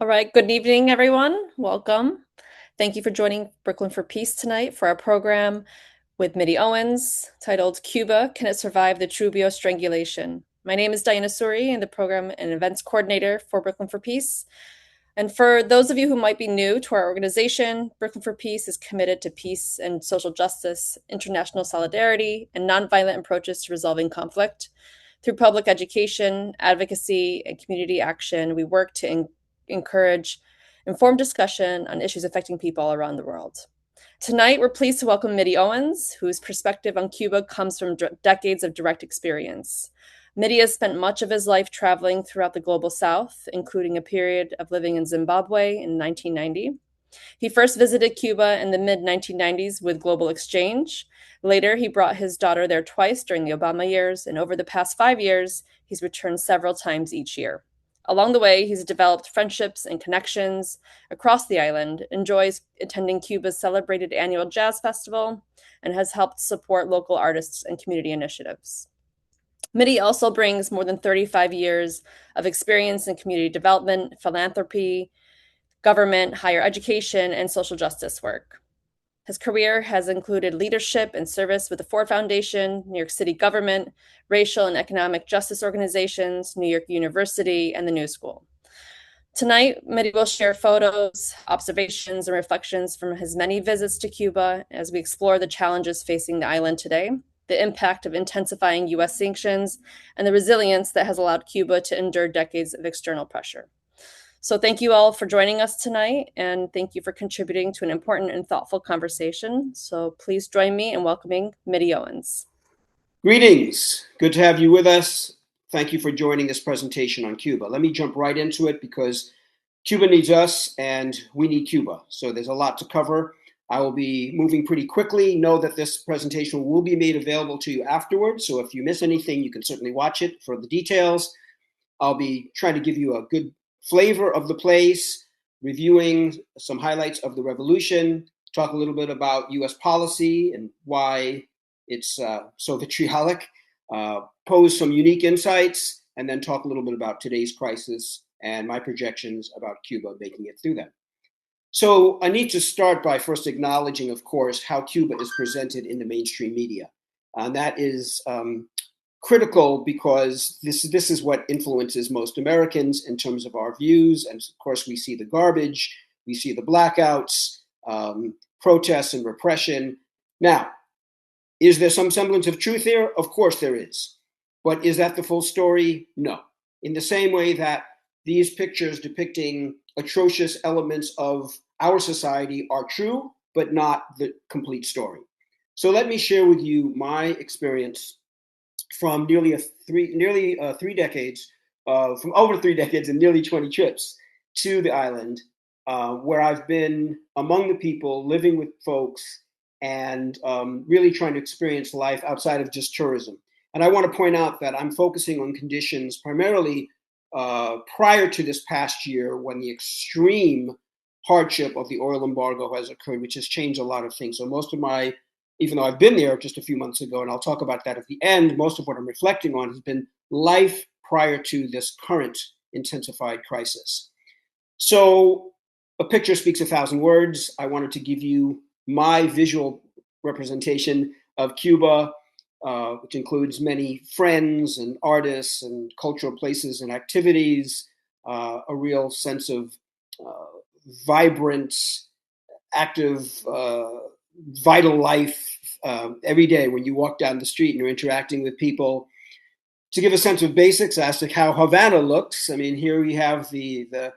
All right, good evening, everyone. Welcome. Thank you for joining Brooklyn for Peace tonight for our program with Mitty Owens titled Cuba, Can It Survive the Trubio Strangulation? My name is Diana Suri, and the program and events coordinator for Brooklyn for Peace. And for those of you who might be new to our organization, Brooklyn for Peace is committed to peace and social justice, international solidarity, and nonviolent approaches to resolving conflict. Through public education, advocacy, and community action, we work to encourage informed discussion on issues affecting people all around the world. Tonight, we're pleased to welcome Mitty Owens, whose perspective on Cuba comes from decades of direct experience. Mitty has spent much of his life traveling throughout the global south, including a period of living in Zimbabwe in 1990. He first visited Cuba in the mid 1990s with Global Exchange. Later, he brought his daughter there twice during the Obama years, and over the past 5 years, he's returned several times each year. Along the way, he's developed friendships and connections across the island, enjoys attending Cuba's celebrated annual jazz festival, and has helped support local artists and community initiatives. Mitty also brings more than 35 years of experience in community development, philanthropy, government, higher education, and social justice work. His career has included leadership and service with the Ford Foundation, New York City government, racial and economic justice organizations, New York University, and the New School. Tonight, Mitty will share photos, observations, and reflections from his many visits to Cuba as we explore the challenges facing the island today, the impact of intensifying U.S. sanctions, and the resilience that has allowed Cuba to endure decades of external pressure. So thank you all for joining us tonight, and thank you for contributing to an important and thoughtful conversation. So please join me in welcoming Mitty Owens. Greetings. Good to have you with us. Thank you for joining this presentation on Cuba. Let me jump right into it because Cuba needs us and we need Cuba. So there's a lot to cover. I will be moving pretty quickly. Know that this presentation will be made available to you afterwards. So if you miss anything, you can certainly watch it for the details. I'll be trying to give you a good flavor of the place, reviewing some highlights of the revolution, talk a little bit about US policy and why it's so vitriolic, pose some unique insights, and then talk a little bit about today's crisis and my projections about Cuba making it through that. So I need to start by first acknowledging, of course, how Cuba is presented in the mainstream media. And that is critical because this is what influences most Americans in terms of our views. And of course, we see the garbage, we see the blackouts, protests and repression. Now, is there some semblance of truth here? Of course there is. But is that the full story? No. In the same way that these pictures depicting atrocious elements of our society are true, but not the complete story. So let me share with you my experience from nearly three decades, from over 3 decades and nearly 20 trips to the island, where I've been among the people, living with folks, and really trying to experience life outside of just tourism. And I want to point out that I'm focusing on conditions primarily prior to this past year when the extreme hardship of the oil embargo has occurred, which has changed a lot of things. So most of my, even though I've been there just a few months ago, and I'll talk about that at the end, most of what I'm reflecting on has been life prior to this current intensified crisis. So a picture speaks 1,000 words. I wanted to give you my visual representation of Cuba, which includes many friends and artists and cultural places and activities, a real sense of vibrant, active, vital life every day when you walk down the street and you're interacting with people. To give a sense of basics as to how Havana looks, I mean, here we have the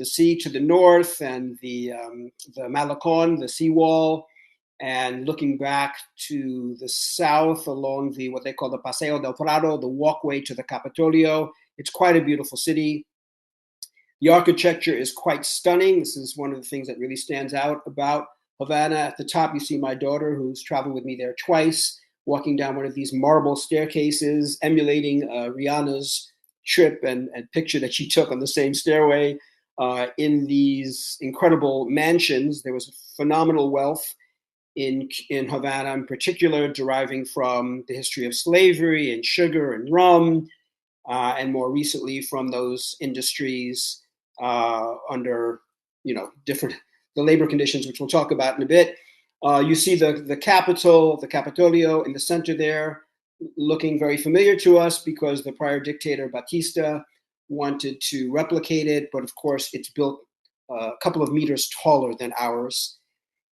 sea to the north and the Malecon, the seawall, and looking back to the south along the what they call the Paseo del Prado, the walkway to the Capitolio. It's quite a beautiful city. The architecture is quite stunning. This is one of the things that really stands out about Havana. At the top, you see my daughter, who's traveled with me there twice, walking down one of these marble staircases, emulating Rihanna's trip and picture that she took on the same stairway. In these incredible mansions, there was phenomenal wealth in Havana, in particular, deriving from the history of slavery and sugar and rum, and more recently from those industries under different the labor conditions, which we'll talk about in a bit. You see the Capitol, the Capitolio in the center there, looking very familiar to us because the prior dictator Batista wanted to replicate it, but of course it's built a couple of meters taller than ours.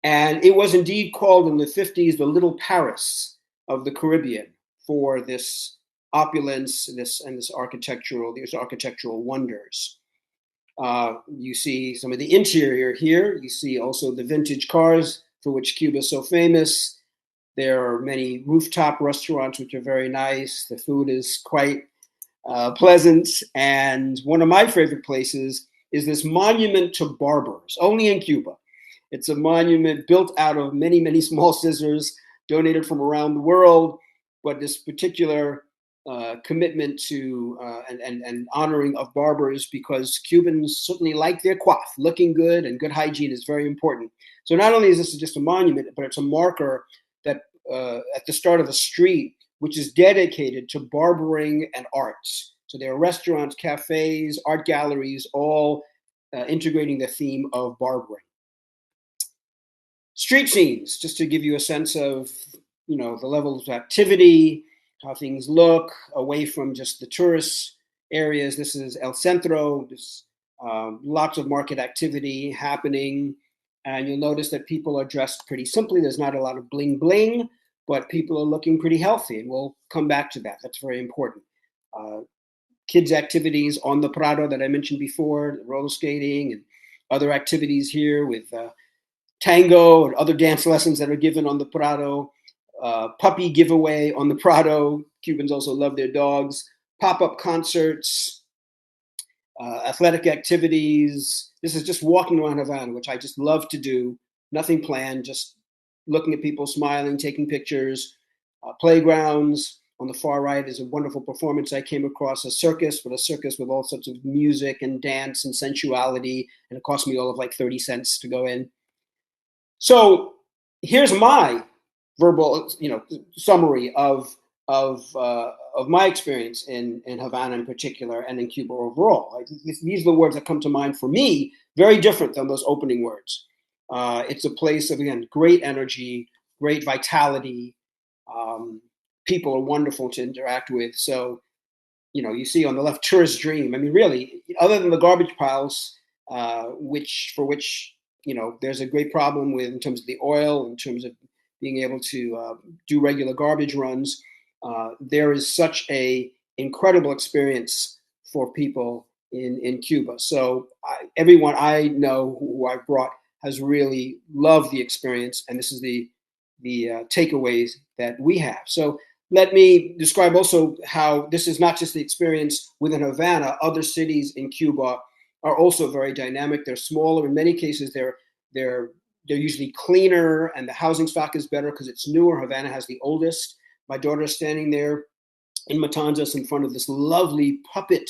And it was indeed called in the 50s the Little Paris of the Caribbean for this opulence, these architectural wonders. You see some of the interior here. You see also the vintage cars for which Cuba is so famous. There are many rooftop restaurants which are very nice. The food is quite pleasant. And one of my favorite places is this monument to barbers, only in Cuba. It's a monument built out of many, many small scissors donated from around the world. But this particular commitment to and honoring of barbers, because Cubans certainly like their coif. Looking good and good hygiene is very important. So not only is this just a monument, but it's a marker that at the start of a street, which is dedicated to barbering and arts. So there are restaurants, cafes, art galleries, all integrating the theme of barbering. Street scenes, just to give you a sense of the level of activity, how things look away from just the tourist areas. This is El Centro. There's lots of market activity happening. And you'll notice that people are dressed pretty simply. There's not a lot of bling bling, but people are looking pretty healthy. And we'll come back to that. That's very important. Kids' activities on the Prado that I mentioned before, roller skating and other activities here with tango and other dance lessons that are given on the Prado. Puppy giveaway on the Prado. Cubans also love their dogs. Pop-up concerts, athletic activities. This is just walking around Havana, which I just love to do. Nothing planned, just looking at people smiling, taking pictures. Playgrounds. On the far right is a wonderful performance I came across, a circus with all sorts of music and dance and sensuality, and it cost me all of like 30 cents to go in. So here's my verbal, summary of my experience in Havana in particular and in Cuba overall. These are the words that come to mind for me, very different than those opening words. It's a place of, again, great energy, great vitality. People are wonderful to interact with. So, you see on the left, tourist dream. I mean, really, other than the garbage piles, which there's a great problem with in terms of the oil, in terms of being able to do regular garbage runs. There is such a incredible experience for people in Cuba. So everyone I know who I've brought has really loved the experience, and this is the takeaways that we have. So let me describe also how this is not just the experience within Havana. Other cities in Cuba are also very dynamic. They're smaller. In many cases, they're usually cleaner, and the housing stock is better because it's newer. Havana has the oldest. My daughter is standing there in Matanzas in front of this lovely puppet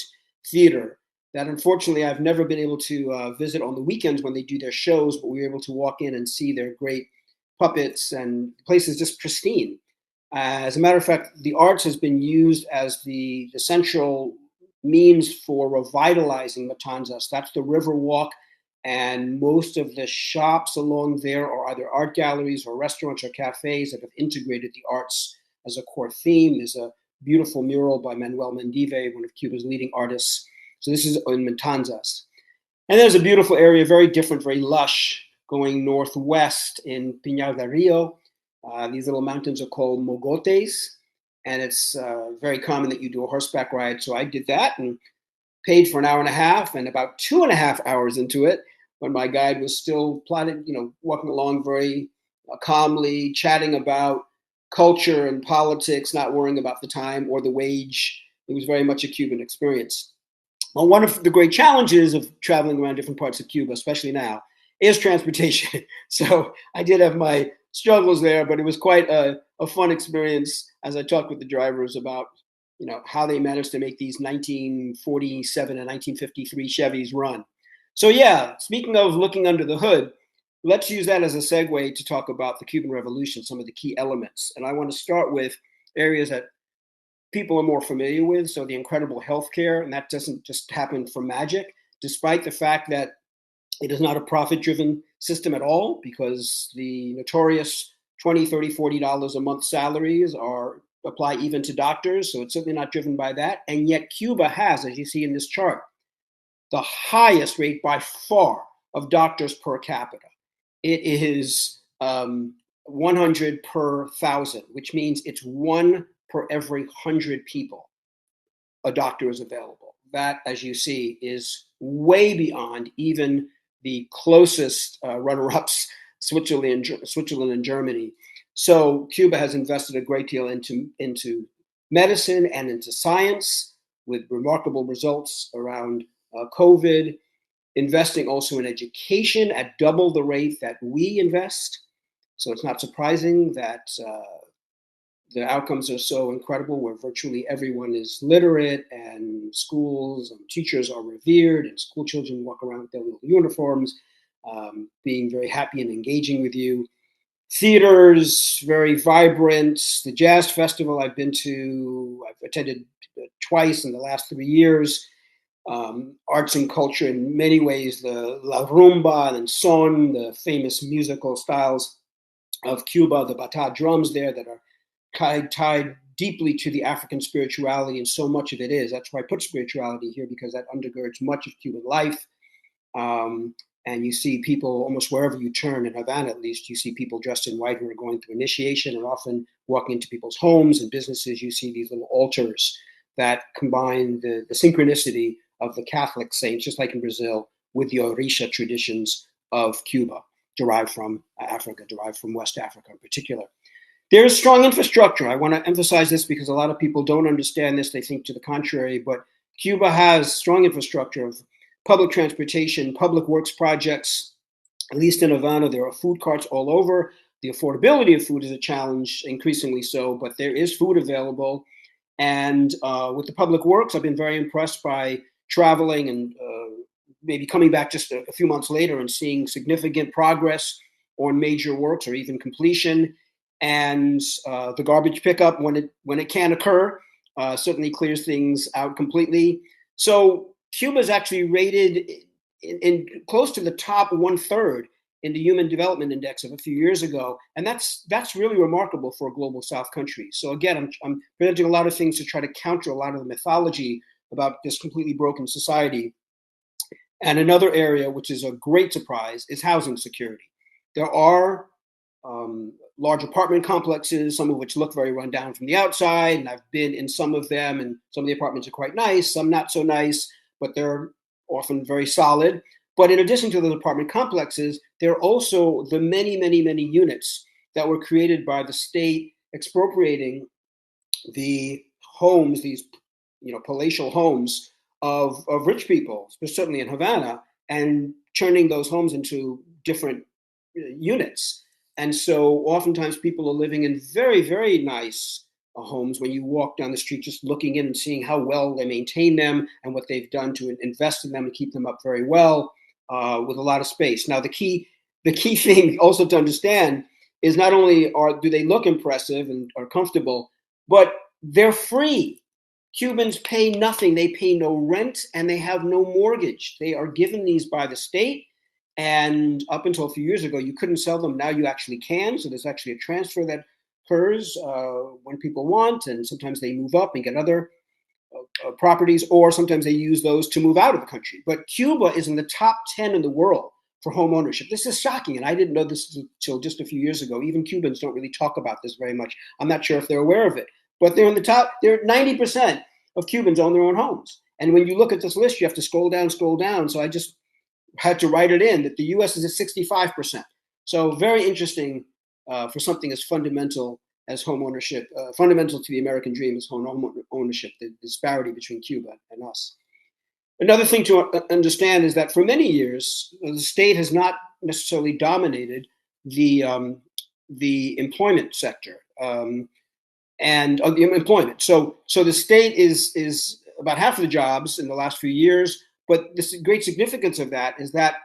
theater that unfortunately I've never been able to visit on the weekends when they do their shows, but we were able to walk in and see their great puppets, and the place is just pristine. As a matter of fact, the arts has been used as the central means for revitalizing Matanzas. That's the river walk, and most of the shops along there are either art galleries or restaurants or cafes that have integrated the arts as a core theme. There's a beautiful mural by Manuel Mendive, one of Cuba's leading artists. So this is in Matanzas. And there's a beautiful area, very different, very lush, going northwest in Pinar del Rio. These little mountains are called Mogotes, and it's very common that you do a horseback ride. So I did that and paid for an hour and a half, and about 2.5 hours into it, when my guide was still plotting, walking along very calmly, chatting about culture and politics, not worrying about the time or the wage. It was very much a Cuban experience. Well, one of the great challenges of traveling around different parts of Cuba, especially now, is transportation. So I did have my struggles there, but it was quite a fun experience as I talked with the drivers about how they managed to make these 1947 and 1953 Chevys run. So yeah, speaking of looking under the hood, let's use that as a segue to talk about the Cuban Revolution, some of the key elements. And I want to start with areas that people are more familiar with. So the incredible healthcare, and that doesn't just happen from magic, despite the fact that it is not a profit-driven system at all, because the notorious 20, 30, $40 a month salaries are apply even to doctors, so it's certainly not driven by that. And yet Cuba has, as you see in this chart, the highest rate by far of doctors per capita. It is 100 per thousand, which means it's one per every 100 people a doctor is available. That, as you see, is way beyond even the closest runner-ups, Switzerland and Germany. So Cuba has invested a great deal into medicine and into science, with remarkable results around COVID, investing also in education at double the rate that we invest. So it's not surprising that the outcomes are so incredible, where virtually everyone is literate, and schools and teachers are revered, and school children walk around with their little uniforms, being very happy and engaging with you. Theaters, very vibrant. The jazz festival I've been to, I've attended twice in the last 3 years. Arts and culture in many ways, the la rumba and son, the famous musical styles of Cuba, the bata drums there that are tied deeply to the African spirituality, and so much of it is. That's why I put spirituality here, because that undergirds much of Cuban life. And you see people almost wherever you turn, in Havana at least, you see people dressed in white who are going through initiation, and often walking into people's homes and businesses, you see these little altars that combine the synchronicity of the Catholic saints, just like in Brazil, with the Orisha traditions of Cuba, derived from Africa, derived from West Africa in particular. There is strong infrastructure. I want to emphasize this because a lot of people don't understand this. They think to the contrary, but Cuba has strong infrastructure of public transportation, public works projects. At least in Havana, there are food carts all over. The affordability of food is a challenge, increasingly so, but there is food available. And with the public works, I've been very impressed by traveling and maybe coming back just a few months later and seeing significant progress on major works or even completion. And the garbage pickup, when it can occur, certainly clears things out completely. So Cuba is actually rated in close to the top 1/3 in the Human Development Index of a few years ago, and that's really remarkable for a global South country. So again, I'm presenting a lot of things to try to counter a lot of the mythology about this completely broken society. And another area, which is a great surprise, is housing security. There are large apartment complexes, some of which look very run down from the outside, and I've been in some of them, and some of the apartments are quite nice, some not so nice, but they're often very solid. But in addition to those apartment complexes, there are also the many, many, many units that were created by the state expropriating the homes, these palatial homes of rich people, certainly in Havana, and turning those homes into different units. And so oftentimes people are living in very, very nice homes when you walk down the street, just looking in and seeing how well they maintain them and what they've done to invest in them and keep them up very well, with a lot of space. Now, the key thing also to understand is not only do they look impressive and are comfortable, but they're free. Cubans pay nothing. They pay no rent, and they have no mortgage. They are given these by the state. And up until a few years ago, you couldn't sell them. Now you actually can. So there's actually a transfer that occurs when people want, and sometimes they move up and get other properties, or sometimes they use those to move out of the country. But Cuba is in the top 10 in the world for home ownership. This is shocking, and I didn't know this until just a few years ago. Even Cubans don't really talk about this very much. I'm not sure if they're aware of it, but they're in the top. They're 90% of Cubans own their own homes. And when you look at this list, you have to scroll down. So I just had to write it in that the U.S. is at 65%. So very interesting for something as fundamental as home ownership, fundamental to the American dream is home ownership, the disparity between Cuba and us. Another thing to understand is that for many years, the state has not necessarily dominated the employment sector and the employment. So the state is about half of the jobs in the last few years. But the great significance of that is that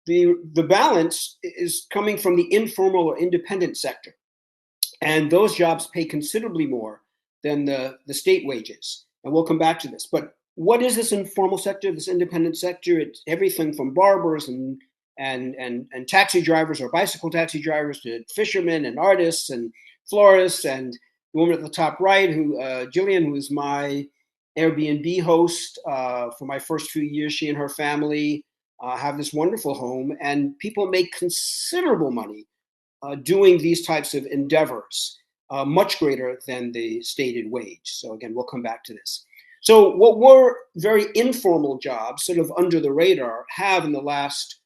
the balance is coming from the informal or independent sector. And those jobs pay considerably more than the state wages. And we'll come back to this. But what is this informal sector, this independent sector? It's everything from barbers and taxi drivers or bicycle taxi drivers to fishermen and artists and florists. And the woman at the top right, who Jillian, who is my Airbnb host for my first few years, she and her family have this wonderful home, and people make considerable money doing these types of endeavors, much greater than the stated wage. So again, we'll come back to this. So what were very informal jobs, sort of under the radar, have in the last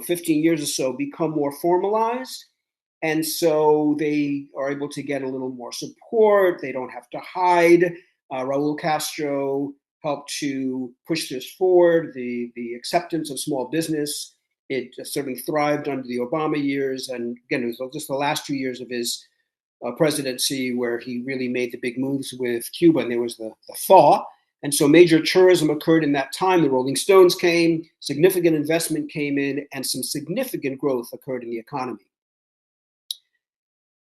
15 years or so become more formalized. And so they are able to get a little more support. They don't have to hide. Raul Castro helped to push this forward, the acceptance of small business. It certainly thrived under the Obama years. And again, it was just the last 2 years of his presidency where he really made the big moves with Cuba, and there was the thaw. And so major tourism occurred in that time. The Rolling Stones came, significant investment came in, and some significant growth occurred in the economy.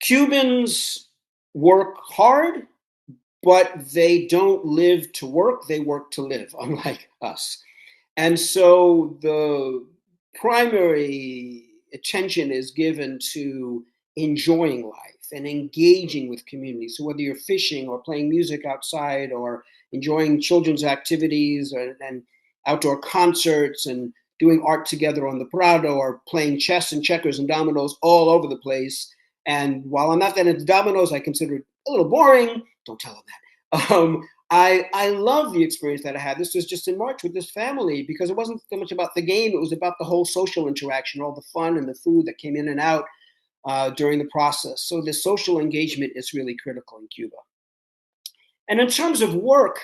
Cubans work hard, but they don't live to work, they work to live, unlike us. And so the primary attention is given to enjoying life and engaging with community. So whether you're fishing or playing music outside or enjoying children's activities and outdoor concerts and doing art together on the Prado or playing chess and checkers and dominoes all over the place. And while I'm not that into dominoes, I consider it a little boring. Don't tell them that. I love the experience that I had. This was just in March with this family because it wasn't so much about the game. It was about the whole social interaction, all the fun and the food that came in and out during the process. So the social engagement is really critical in Cuba. And in terms of work,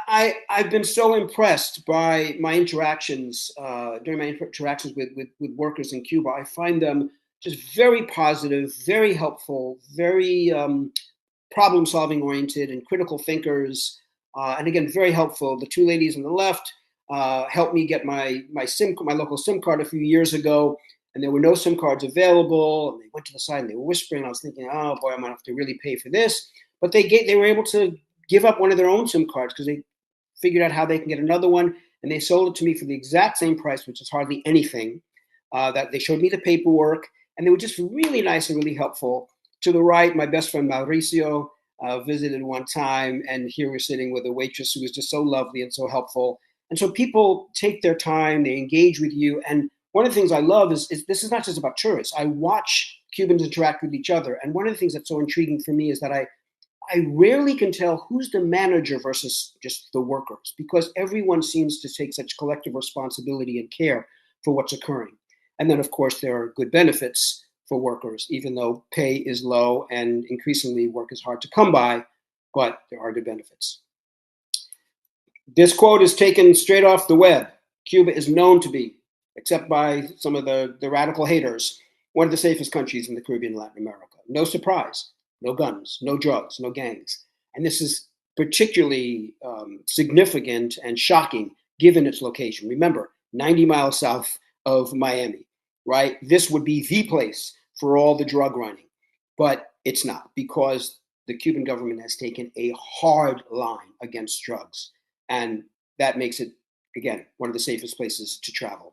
I've been so impressed by my interactions during my interactions with workers in Cuba. I find them just very positive, very helpful, very problem solving oriented and critical thinkers. And again, very helpful. The two ladies on the left helped me get my local SIM card a few years ago, and there were no SIM cards available. And they went to the side and they were whispering. I was thinking, oh boy, I'm gonna have to really pay for this. But they were able to give up one of their own SIM cards because they figured out how they can get another one, and they sold it to me for the exact same price, which is hardly anything. That they showed me the paperwork, and they were just really nice and really helpful. To the right, my best friend Mauricio visited one time, and here we're sitting with a waitress who was just so lovely and so helpful. And so people take their time, they engage with you. And one of the things I love is this is not just about tourists. I watch Cubans interact with each other. And one of the things that's so intriguing for me is that I rarely can tell who's the manager versus just the workers, because everyone seems to take such collective responsibility and care for what's occurring. And then, of course, there are good benefits for workers, even though pay is low and increasingly work is hard to come by, but there are good benefits. This quote is taken straight off the web. Cuba is known to be, except by some of the radical haters, one of the safest countries in the Caribbean and Latin America. No surprise, no guns, no drugs, no gangs. And this is particularly significant and shocking given its location. Remember, 90 miles south of Miami, right? This would be the place for all the drug running, but it's not, because the Cuban government has taken a hard line against drugs. And that makes it, again, one of the safest places to travel.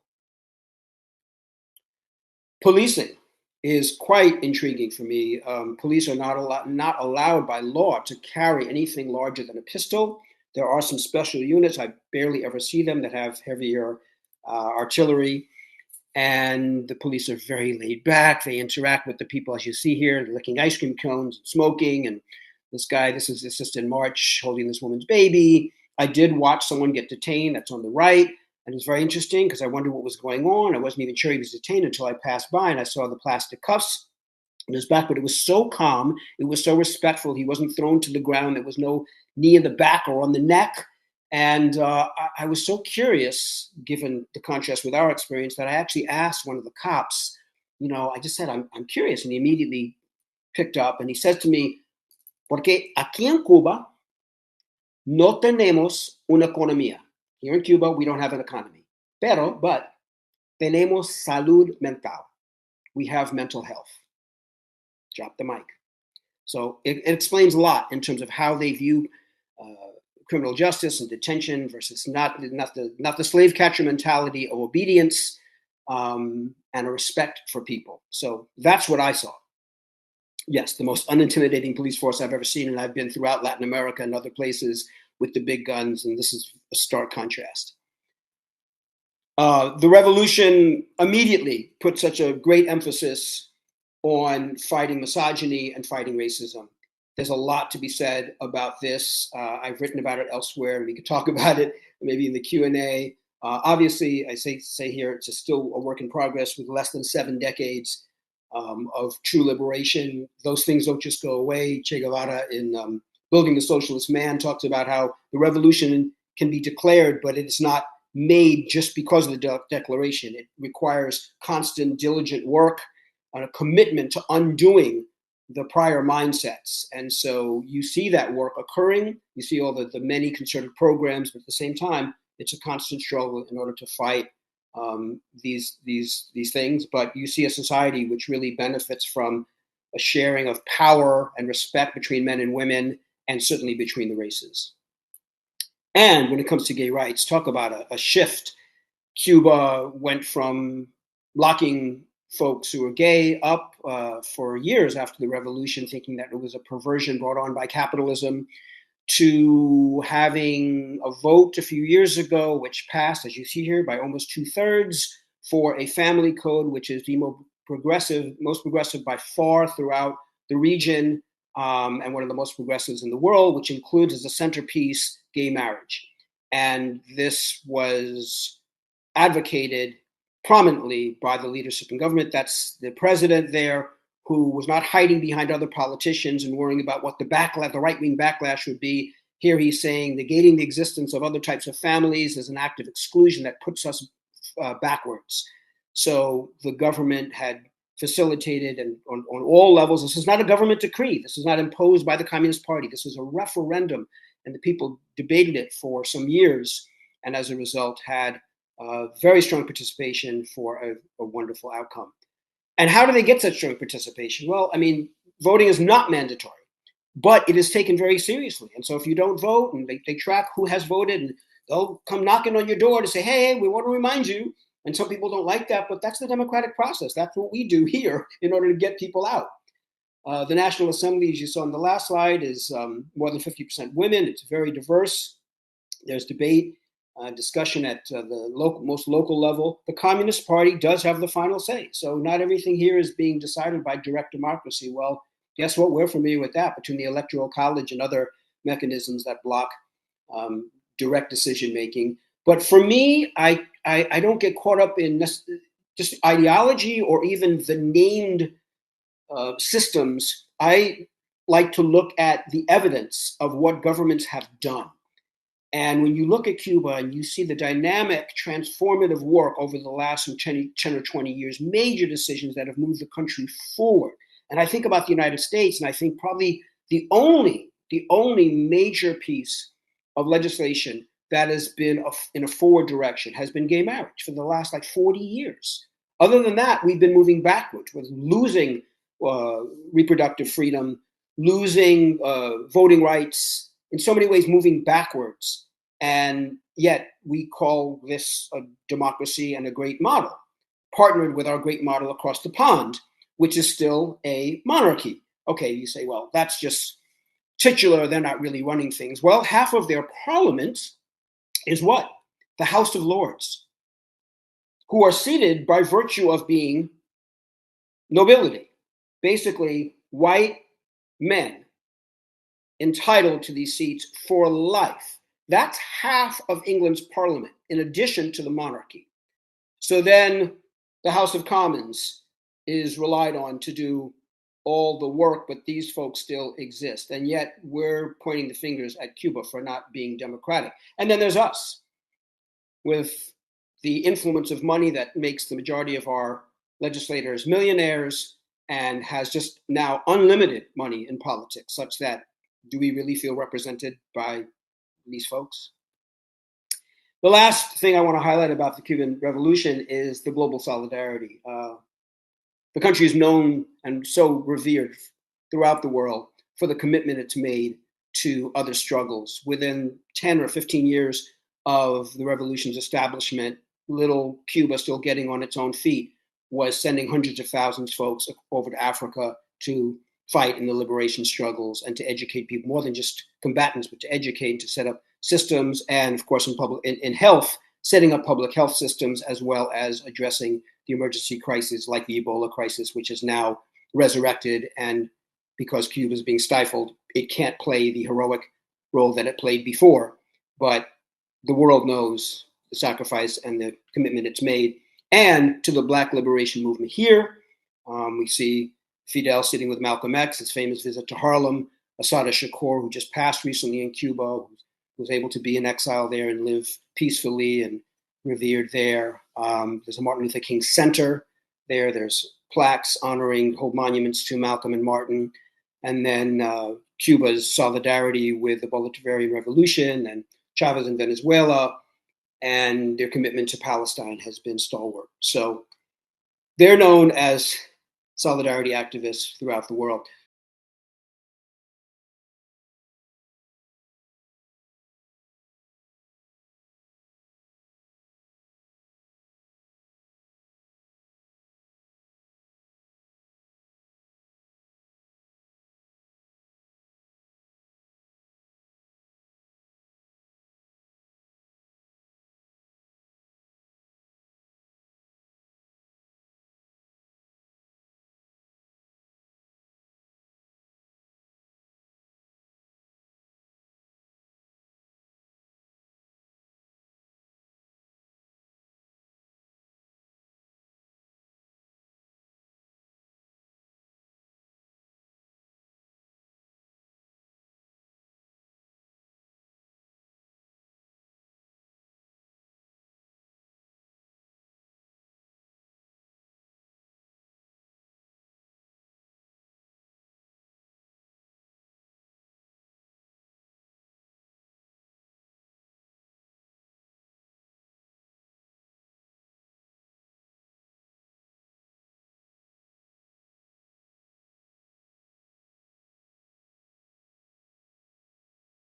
Policing is quite intriguing for me. Police are not allowed by law to carry anything larger than a pistol. There are some special units, I barely ever see them, that have heavier artillery. And the police are very laid back. They interact with the people, as you see here, licking ice cream cones, smoking. And this is just in March, holding this woman's baby. I did watch someone get detained. That's on the right. And it was very interesting because I wondered what was going on. I wasn't even sure he was detained until I passed by and I saw the plastic cuffs in his back. But it was so calm. It was so respectful. He wasn't thrown to the ground. There was no knee in the back or on the neck. And I was so curious, given the contrast with our experience, that I actually asked one of the cops, I just said, I'm curious. And he immediately picked up and he says to me, porque aquí en Cuba no tenemos una economía. Here in Cuba, we don't have an economy. But tenemos salud mental. We have mental health. Drop the mic. So it explains a lot in terms of how they view criminal justice and detention versus not the slave catcher mentality of obedience and a respect for people. So that's what I saw. Yes, the most unintimidating police force I've ever seen, and I've been throughout Latin America and other places with the big guns, and this is a stark contrast. The revolution immediately put such a great emphasis on fighting misogyny and fighting racism. There's a lot to be said about this. I've written about it elsewhere, and we could talk about it maybe in the Q&A. Obviously, I say here, it's still a work in progress with less than 7 decades of true liberation. Those things don't just go away. Che Guevara in Building the Socialist Man talks about how the revolution can be declared, but it's not made just because of the declaration. It requires constant, diligent work and a commitment to undoing the prior mindsets. And so you see that work occurring. You see all the many concerted programs, but at the same time, it's a constant struggle in order to fight these things. But you see a society which really benefits from a sharing of power and respect between men and women, and certainly between the races. And when it comes to gay rights, talk about a shift. Cuba went from locking folks who were gay up for years after the revolution, thinking that it was a perversion brought on by capitalism, to having a vote a few years ago, which passed, as you see here, by almost 2/3 for a family code, which is the most progressive by far throughout the region, and one of the most progressives in the world, which includes as a centerpiece gay marriage. And this was advocated prominently by the leadership in government. That's the president there, who was not hiding behind other politicians and worrying about what the right-wing backlash would be. Here he's saying negating the existence of other types of families is an act of exclusion that puts us backwards. So the government had facilitated, and on all levels, this is not a government decree. This is not imposed by the Communist Party. This is a referendum, and the people debated it for some years, and as a result had very strong participation for a wonderful outcome. And how do they get such strong participation? Well, I mean, voting is not mandatory, but it is taken very seriously. And so if you don't vote, and they track who has voted, and they'll come knocking on your door to say, hey, we want to remind you. And some people don't like that, but that's the democratic process. That's what we do here in order to get people out. The National Assembly, as you saw on the last slide, is more than 50% women. It's very diverse. There's debate. Discussion at the most local level. The Communist Party does have the final say. So not everything here is being decided by direct democracy. Well, guess what? We're familiar with that between the Electoral College and other mechanisms that block direct decision making. But for me, I don't get caught up in just ideology or even the named systems. I like to look at the evidence of what governments have done. And when you look at Cuba and you see the dynamic, transformative work over the last 10 or 20 years, major decisions that have moved the country forward. And I think about the United States, and I think probably the only major piece of legislation that has been in a forward direction has been gay marriage for the last 40 years. Other than that, we've been moving backwards with losing reproductive freedom, losing voting rights, in so many ways moving backwards. And yet we call this a democracy and a great model, partnered with our great model across the pond, which is still a monarchy. Okay, you say, well, that's just titular. They're not really running things. Well, half of their parliament is what? The House of Lords, who are seated by virtue of being nobility, basically white men entitled to these seats for life. That's half of England's parliament, in addition to the monarchy. So then the House of Commons is relied on to do all the work, but these folks still exist. And yet we're pointing the fingers at Cuba for not being democratic. And then there's us, with the influence of money that makes the majority of our legislators millionaires and has just now unlimited money in politics, such that do we really feel represented by these folks? The last thing I want to highlight about the Cuban Revolution is the global solidarity. The country is known and so revered throughout the world for the commitment it's made to other struggles. Within 10 or 15 years of the revolution's establishment, little Cuba, still getting on its own feet, was sending hundreds of thousands of folks over to Africa to fight in the liberation struggles and to educate people, more than just combatants, but to educate and to set up systems. And of course, in health, setting up public health systems, as well as addressing the emergency crisis like the Ebola crisis, which is now resurrected. And because Cuba is being stifled, it can't play the heroic role that it played before. But the world knows the sacrifice and the commitment it's made. And to the Black liberation movement here, we see Fidel sitting with Malcolm X, his famous visit to Harlem, Assata Shakur, who just passed recently in Cuba, who was able to be in exile there and live peacefully and revered there. There's a Martin Luther King Center there. There's plaques honoring, hold monuments to Malcolm and Martin. And then Cuba's solidarity with the Bolivarian Revolution and Chavez in Venezuela, and their commitment to Palestine has been stalwart. So they're known as solidarity activists throughout the world.